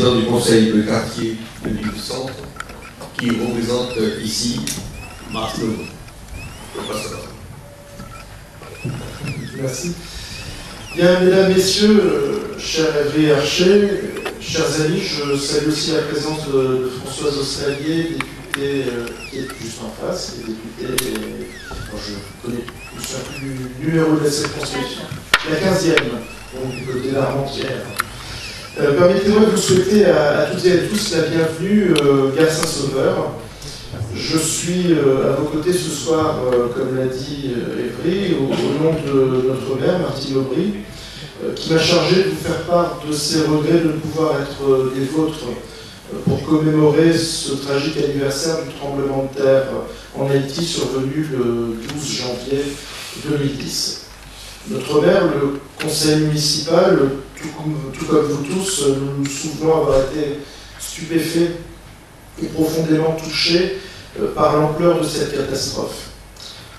président du conseil de quartier de l'île du Centre, qui représente ici Marc Levaux. Merci. Bien, mesdames, messieurs, cher Hervé Archer, chers amis, je salue aussi la présence de Françoise Australier, députée qui est juste en face, et députée, je connais plus du numéro de la circonscription, la 15e, donc du côté d'Armentières. Permettez-moi de vous souhaiter à toutes et à tous la bienvenue Gare Saint-Sauveur. Je suis à vos côtés ce soir, comme l'a dit Évry, au nom de notre maire, Martine Aubry, qui m'a chargé de vous faire part de ses regrets de ne pouvoir être des vôtres pour commémorer ce tragique anniversaire du tremblement de terre en Haïti survenu le 12 janvier 2010. Notre maire, le conseil municipal, tout comme vous tous, nous nous souvenons avoir été stupéfaits et profondément touchés par l'ampleur de cette catastrophe.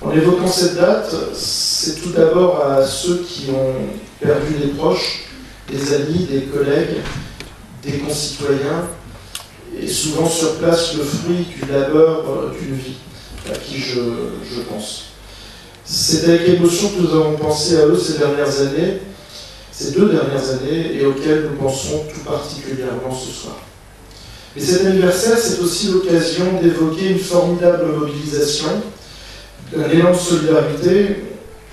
En évoquant cette date, c'est tout d'abord à ceux qui ont perdu des proches, des amis, des collègues, des concitoyens, et souvent sur place le fruit du labeur d'une vie, à qui je pense. C'est avec émotion que nous avons pensé à eux ces deux dernières années, et auxquelles nous pensons tout particulièrement ce soir. Mais cet anniversaire, c'est aussi l'occasion d'évoquer une formidable mobilisation, un élan de solidarité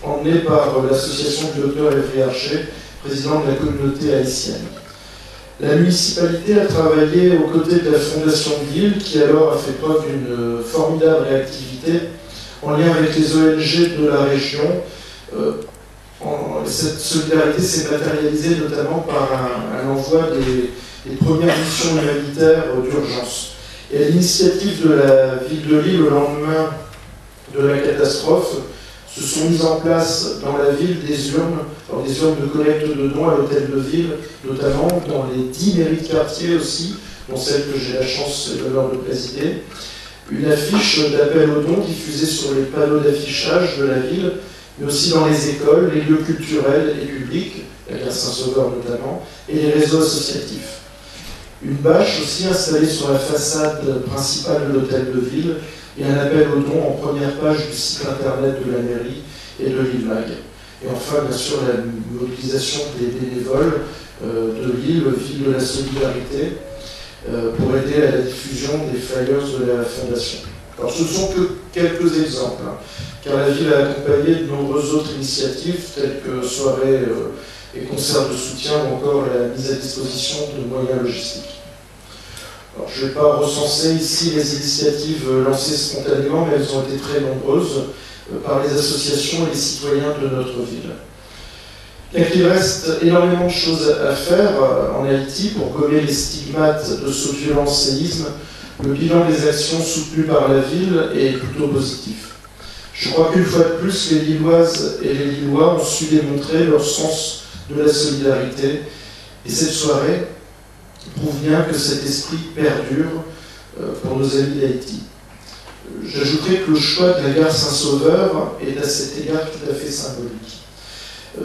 emmené par l'association du docteur Hervé Archer, président de la communauté haïtienne. La municipalité a travaillé aux côtés de la Fondation de l'île, qui alors a fait preuve d'une formidable réactivité en lien avec les ONG de la région. Cette solidarité s'est matérialisée notamment par un envoi des premières missions humanitaires d'urgence. Et à l'initiative de la ville de Lille, au lendemain de la catastrophe, se sont mises en place dans la ville des urnes de collecte de dons à l'hôtel de ville, notamment dans les 10 mairies de quartier aussi, dont celle que j'ai la chance et l'honneur de présider. Une affiche d'appel aux dons diffusée sur les panneaux d'affichage de la ville, mais aussi dans les écoles, les lieux culturels et publics, la Gare Saint-Sauveur notamment, et les réseaux associatifs. Une bâche aussi installée sur la façade principale de l'hôtel de ville et un appel aux dons en première page du site internet de la mairie et de l'ILMAG. Et enfin, bien sûr, la mobilisation des bénévoles de Lille, ville de la solidarité, pour aider à la diffusion des flyers de la Fondation. Alors, ce ne sont que quelques exemples, car la ville a accompagné de nombreuses autres initiatives, telles que soirées et concerts de soutien ou encore la mise à disposition de moyens logistiques. Alors, je ne vais pas recenser ici les initiatives lancées spontanément, mais elles ont été très nombreuses par les associations et les citoyens de notre ville. Bien qu'il reste énormément de choses à faire en Haïti pour gommer les stigmates de ce violent séisme, le bilan des actions soutenues par la ville est plutôt positif. Je crois qu'une fois de plus, les Lilloises et les Lillois ont su démontrer leur sens de la solidarité, et cette soirée prouve bien que cet esprit perdure pour nos amis d'Haïti. J'ajouterai que le choix de la gare Saint-Sauveur est à cet égard tout à fait symbolique.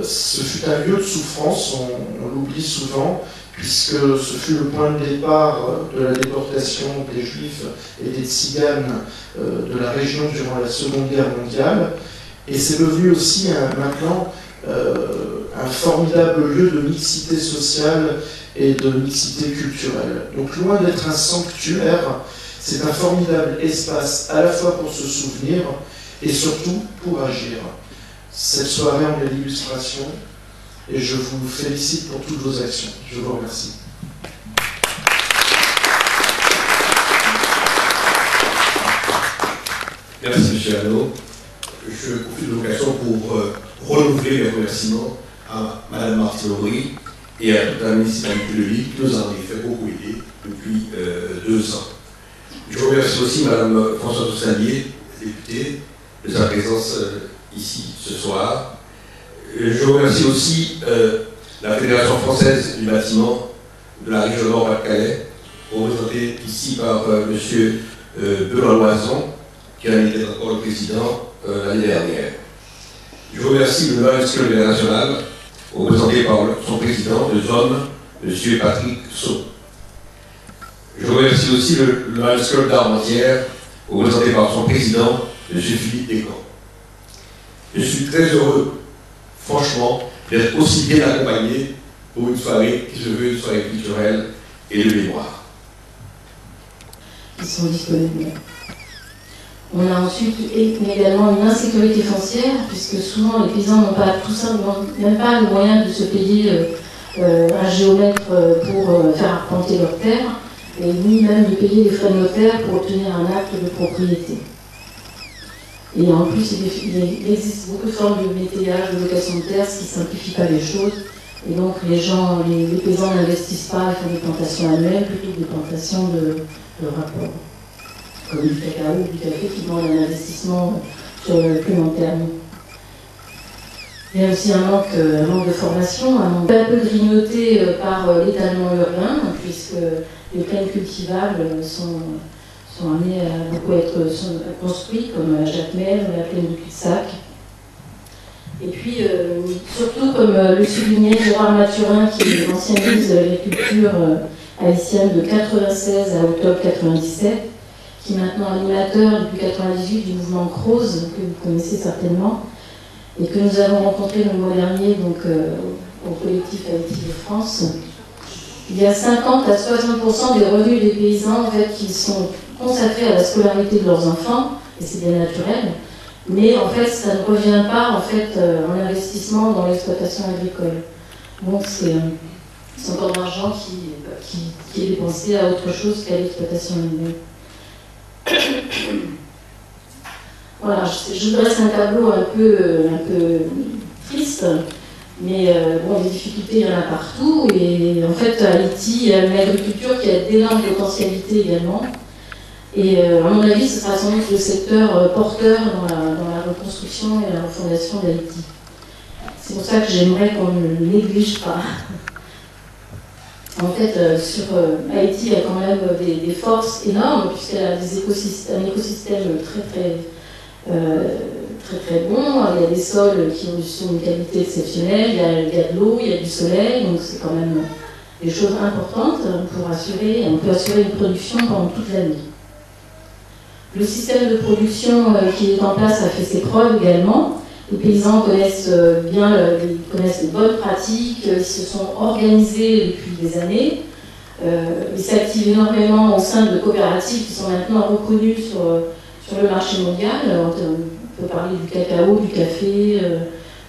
Ce fut un lieu de souffrance, on l'oublie souvent, puisque ce fut le point de départ de la déportation des Juifs et des Tziganes de la région durant la Seconde Guerre mondiale, et c'est devenu aussi maintenant un formidable lieu de mixité sociale et de mixité culturelle. Donc loin d'être un sanctuaire, c'est un formidable espace à la fois pour se souvenir et surtout pour agir. Cette soirée en est l'illustration et je vous félicite pour toutes vos actions. Je vous remercie. Merci M. Hano. Je profite de l'occasion pour renouveler mes remerciements à Mme Martine Aubry et à toute la municipalité de Lille qui nous a en effet beaucoup aidé depuis 2 ans. Je remercie aussi Mme Françoise Australier, députée, de sa présence ici ce soir. Je remercie aussi la Fédération française du bâtiment de la région Nord-Pas-de-Calais, représentée ici par M. Benoît Loison, qui en était encore le président l'année dernière. Je remercie le Lions Club international, représenté par son président de zone, M. Patrick Sceaux. Je remercie aussi le Lions Club d'Armentières, représenté par son président, M. Philippe Descamps. Je suis très heureux, franchement, d'être aussi bien accompagné pour une soirée qui se veut une soirée culturelle et de mémoire. Ils sont disponibles. On a ensuite également une insécurité foncière, puisque souvent les paysans n'ont pas tout simplement, même pas le moyen de se payer un géomètre pour faire arpenter leurs terres, et ni même de payer les frais de notaire pour obtenir un acte de propriété. Et en plus, il existe beaucoup de formes de métayage, de location de terre, ce qui ne simplifie pas les choses. Et donc les paysans n'investissent pas, ils font des plantations annuelles plutôt que des plantations de rapport, comme du cacao ou du café qui demandent un investissement sur le plus long terme. Il y a aussi un manque de formation, un peu grignoté par l'étalement urbain, puisque les plaines cultivables sont amenées à beaucoup être construites, comme à Jacmel ou la plaine du Cul-de-Sac. Et puis, surtout, comme le soulignait Gérard Mathurin, qui est l'ancien ministre de l'Agriculture haïtienne de 1996 à octobre 1997, qui est maintenant animateur depuis 1998 du mouvement CROZ, que vous connaissez certainement, et que nous avons rencontré le mois dernier donc, au collectif Haïti de France. Il y a 50 à 60% des revenus des paysans en fait, qui sont consacrés à la scolarité de leurs enfants, et c'est bien naturel, mais en fait ça ne revient pas en fait, en investissement dans l'exploitation agricole. Donc c'est encore de l'argent qui est dépensé à autre chose qu'à l'exploitation elle-même. Voilà, je vous dresse un tableau un peu triste, mais bon, les difficultés, il y en a partout. Et en fait, à Haïti, il y a une agriculture qui a d'énormes potentialités également. Et à mon avis, ce sera sans doute le secteur porteur dans la reconstruction et la refondation d'Haïti. C'est pour ça que j'aimerais qu'on ne le néglige pas. En fait, sur Haïti, il y a quand même des forces énormes, puisqu'elle a un écosystème très bon. Il y a des sols qui ont une qualité exceptionnelle, il y a de l'eau, il y a du soleil, donc c'est quand même des choses importantes pour assurer, on peut assurer une production pendant toute l'année. Le système de production qui est en place a fait ses preuves également. Les paysans connaissent connaissent les bonnes pratiques, ils se sont organisés depuis des années. Ils s'activent énormément au sein de coopératives qui sont maintenant reconnues sur le marché mondial. On peut parler du cacao, du café,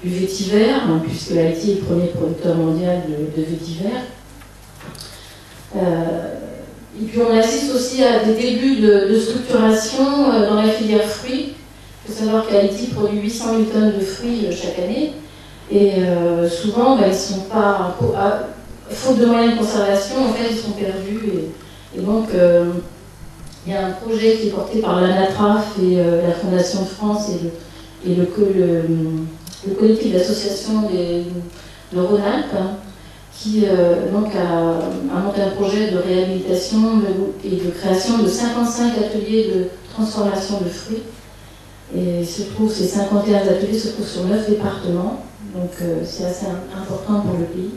du vétiver, puisque l'Haïti est le premier producteur mondial de vétiver. Et puis on assiste aussi à des débuts de structuration dans la filière fruits. Il faut savoir qu'Haïti produit 800 000 tonnes de fruits chaque année. Et souvent, ils ne sont pas... faute de moyens de conservation, en fait, ils sont perdus. Et donc, il y a un projet qui est porté par l'ANATRAF et la Fondation de France et le collectif d'association de Rhône-Alpes, qui donc a monté un projet de réhabilitation et de création de 55 ateliers de transformation de fruits. Et ces 51 ateliers se trouvent sur 9 départements, donc c'est assez important pour le pays.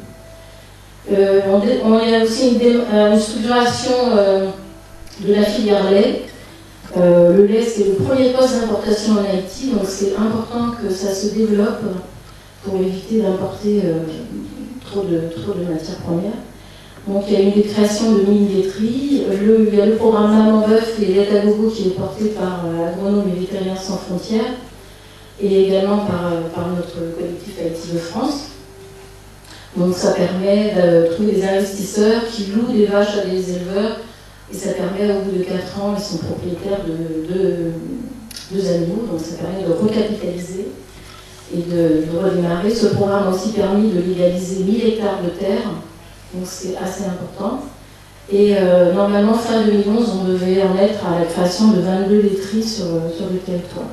Il y a aussi une structuration de la filière lait. Le lait, c'est le premier poste d'importation en Haïti, donc c'est important que ça se développe pour éviter d'importer trop de matières premières. Donc il y a eu des créations de mini-laiteries. Il y a le programme Maman Bœuf et lait à gogo qui est porté par Agronomes et Vétérinaires sans frontières et également par notre collectif Haïti de France. Donc ça permet de trouver des investisseurs qui louent des vaches à des éleveurs et ça permet au bout de 4 ans, ils sont propriétaires de deux animaux, donc ça permet de recapitaliser et de redémarrer. Ce programme a aussi permis de légaliser 1000 hectares de terre, donc c'est assez important. Et normalement, fin 2011, on devait en être à la création de 22 laiteries sur le territoire.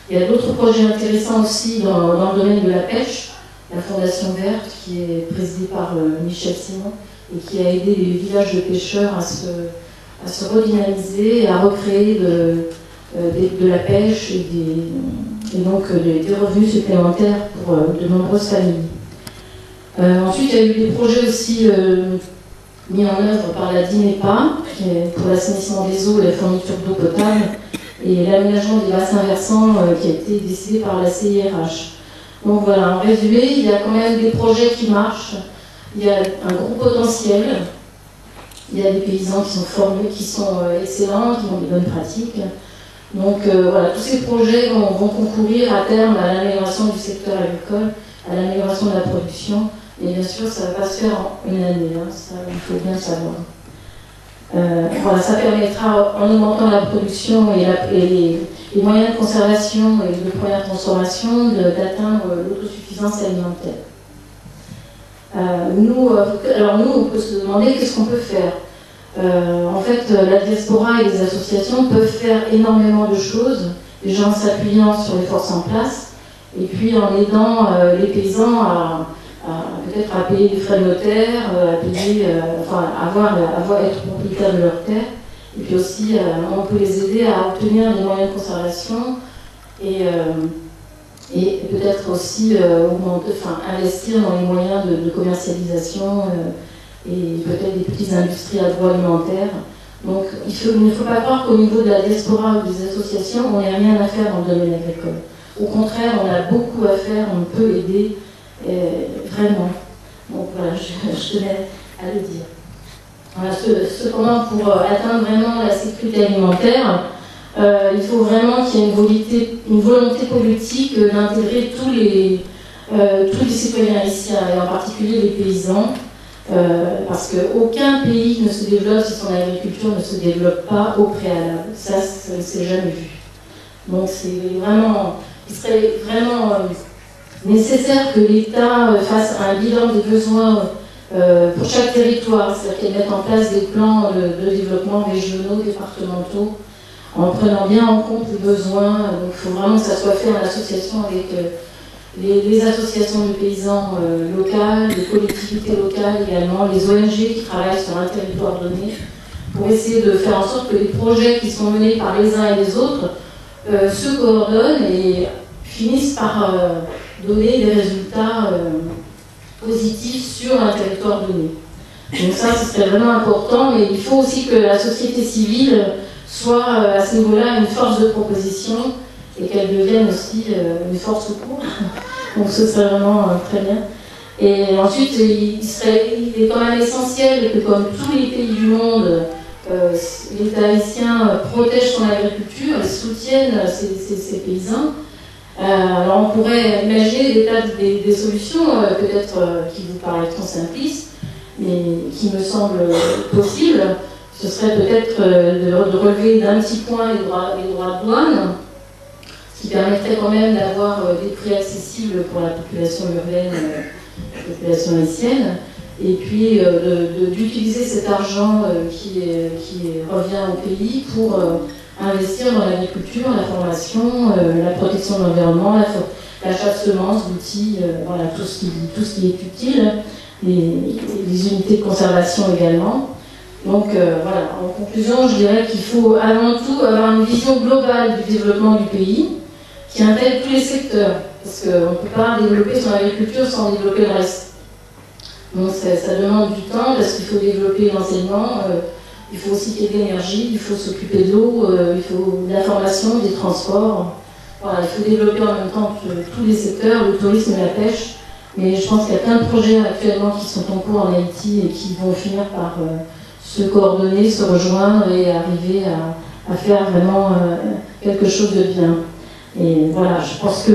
Il y a d'autres projets intéressants aussi dans le domaine de la pêche. La Fondation Verte, qui est présidée par Michel Simon, et qui a aidé les villages de pêcheurs à se redynamiser et à recréer de la pêche et donc des revenus supplémentaires pour de nombreuses familles. Ensuite, il y a eu des projets aussi mis en œuvre par la DINEPA, pour l'assainissement des eaux et la fourniture d'eau potable, et l'aménagement des bassins versants qui a été décidé par la CIRH. Donc voilà, en résumé, il y a quand même des projets qui marchent, il y a un gros potentiel, il y a des paysans qui sont formés, qui sont excellents, qui ont des bonnes pratiques. Donc voilà, tous ces projets vont concourir à terme à l'amélioration du secteur agricole, à l'amélioration de la production. Et bien sûr, ça ne va pas se faire en une année, hein, ça, il faut bien le savoir. Voilà, ça permettra, en augmentant la production et les moyens de conservation et de première transformation, d'atteindre l'autosuffisance alimentaire. Alors nous, on peut se demander qu'est-ce qu'on peut faire. En fait, la diaspora et les associations peuvent faire énormément de choses, déjà en s'appuyant sur les forces en place, et puis en aidant les paysans à peut-être à payer des frais de notaire, à payer, être propriétaire de leur terre. Et puis aussi, on peut les aider à obtenir des moyens de conservation et peut-être aussi investir dans les moyens de commercialisation et peut-être des petites industries agroalimentaires. Donc il ne faut pas croire qu'au niveau de la diaspora ou des associations, on n'a rien à faire dans le domaine agricole. Au contraire, on a beaucoup à faire, on peut aider vraiment. Donc voilà, je tenais à le dire. Voilà, cependant, pour atteindre vraiment la sécurité alimentaire, il faut vraiment qu'il y ait une volonté politique d'intégrer tous les citoyens haïtiens, et en particulier les paysans, parce qu'aucun pays ne se développe si son agriculture ne se développe pas au préalable. Ça ne s'est jamais vu. Donc il serait vraiment nécessaire que l'État fasse un bilan des besoins pour chaque territoire, c'est-à-dire qu'elle mette en place des plans de développement régionaux, départementaux, en prenant bien en compte les besoins. Donc il faut vraiment que ça soit fait en association avec les associations de paysans locales, les collectivités locales également, les ONG qui travaillent sur un territoire donné, pour essayer de faire en sorte que les projets qui sont menés par les uns et les autres se coordonnent et finissent par donner des résultats positifs sur un territoire donné. Donc ça, ce serait vraiment important, mais il faut aussi que la société civile soit à ce niveau-là une force de proposition et qu'elle devienne aussi une force au cours. Donc ce serait vraiment très bien. Et ensuite, il est quand même essentiel que, comme tous les pays du monde, l'État haïtien protège son agriculture et soutienne ses paysans. Alors on pourrait imaginer des solutions peut-être qui vous paraîtront simplistes, mais qui me semblent possibles. Ce serait peut-être de relever d'un petit point les droits de douane, ce qui permettrait quand même d'avoir des prix accessibles pour la population urbaine, la population haïtienne, et puis d'utiliser cet argent qui revient au pays pour investir dans l'agriculture, la formation, la protection de l'environnement, l'achat de semences, d'outils, voilà, tout ce qui est utile, les unités de conservation également. Donc voilà, en conclusion, je dirais qu'il faut avant tout avoir une vision globale du développement du pays qui intègre tous les secteurs, parce qu'on ne peut pas développer son agriculture sans développer le reste. Donc ça demande du temps, parce qu'il faut développer l'enseignement, il faut aussi qu'il y ait de l'énergie, il faut s'occuper de l'eau, il faut de la formation, des transports. Voilà, il faut développer en même temps tous les secteurs, le tourisme et la pêche. Mais je pense qu'il y a plein de projets actuellement qui sont en cours en Haïti et qui vont finir par se coordonner, se rejoindre et arriver à faire vraiment quelque chose de bien. Et voilà, je pense que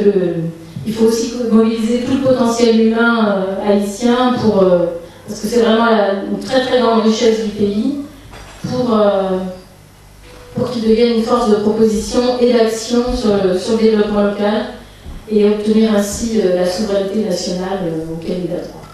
il faut aussi mobiliser tout le potentiel humain haïtien parce que c'est vraiment une très très grande richesse du pays pour qu'il devienne une force de proposition et d'action sur le développement local et obtenir ainsi la souveraineté nationale auquel il a droit.